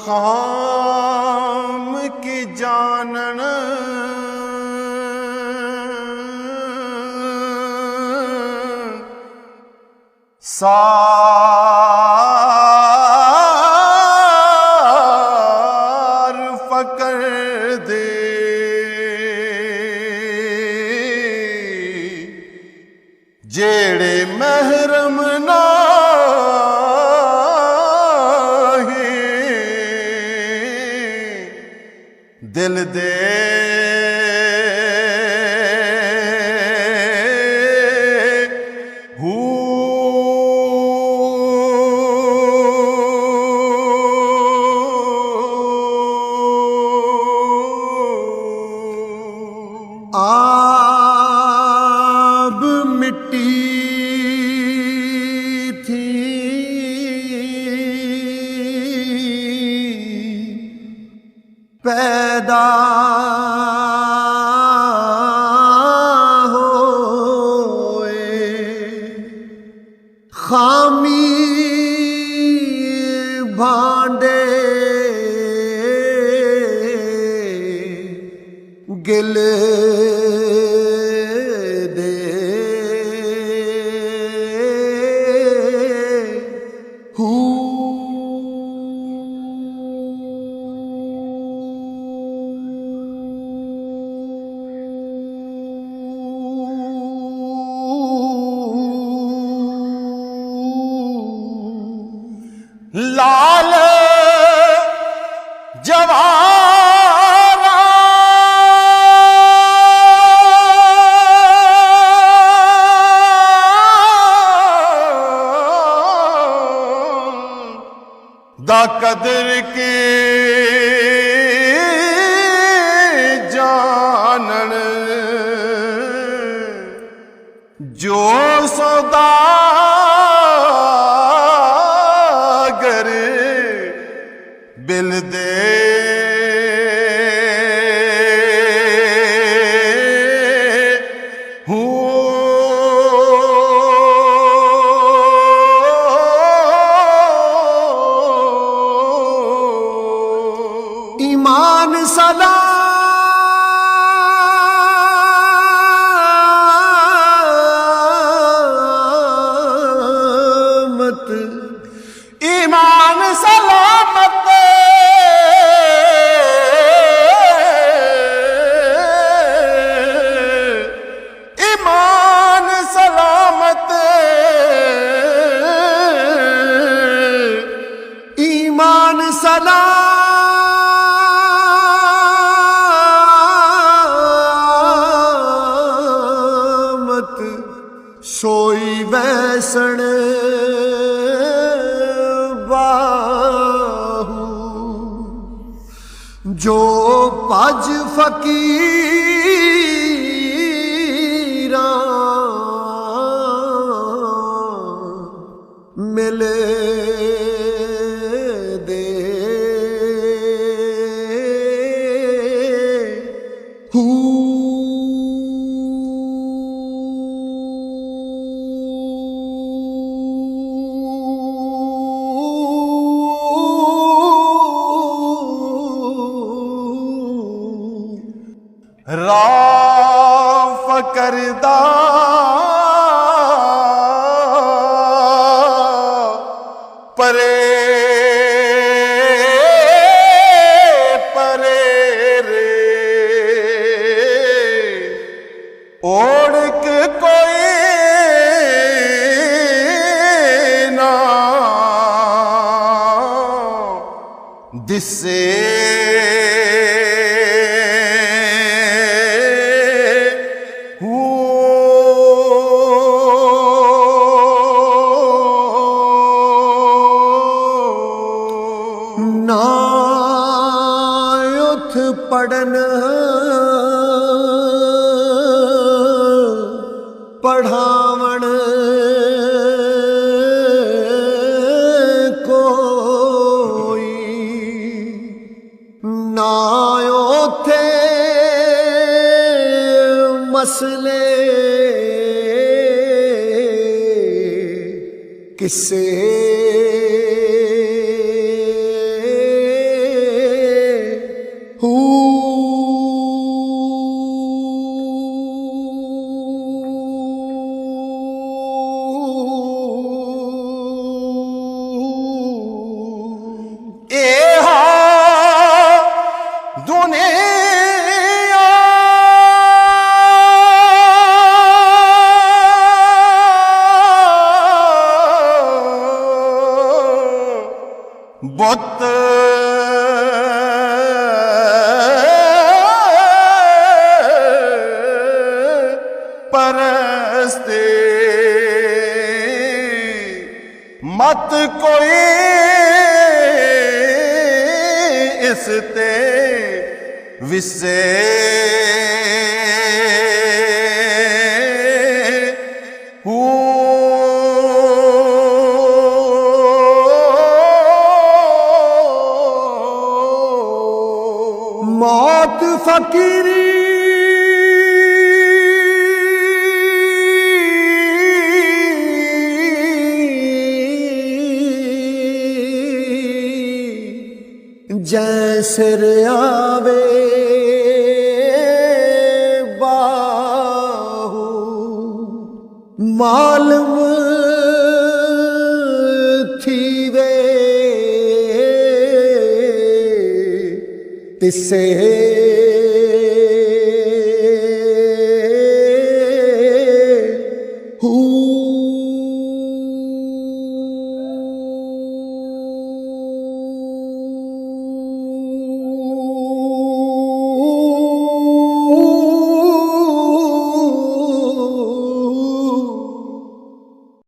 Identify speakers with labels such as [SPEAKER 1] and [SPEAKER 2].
[SPEAKER 1] खाम की जानन सार फकर दे जेड़े महरम ना दिल दे आब मिट्टी थी पैदा होए खामी भांडे गिल दे लाल जवारा दा कदर के जानन जो सौदागर बिल दे ईमान सलामत ईमान सलामत ईमान सलामत ईमान सलामत सोई वैसण बाहू जो भज फकीरा मिले दे राफ करदा परे परे रे ओढ़ कोई ना दिसे नायुथ पढ़न पढ़ावण कोई ना ओथे मसले किसे
[SPEAKER 2] बुत परस्ते मत कोई इसते विसे
[SPEAKER 1] मौत फकीरी जैसे आवे बाहू मालूम थी वे तिसे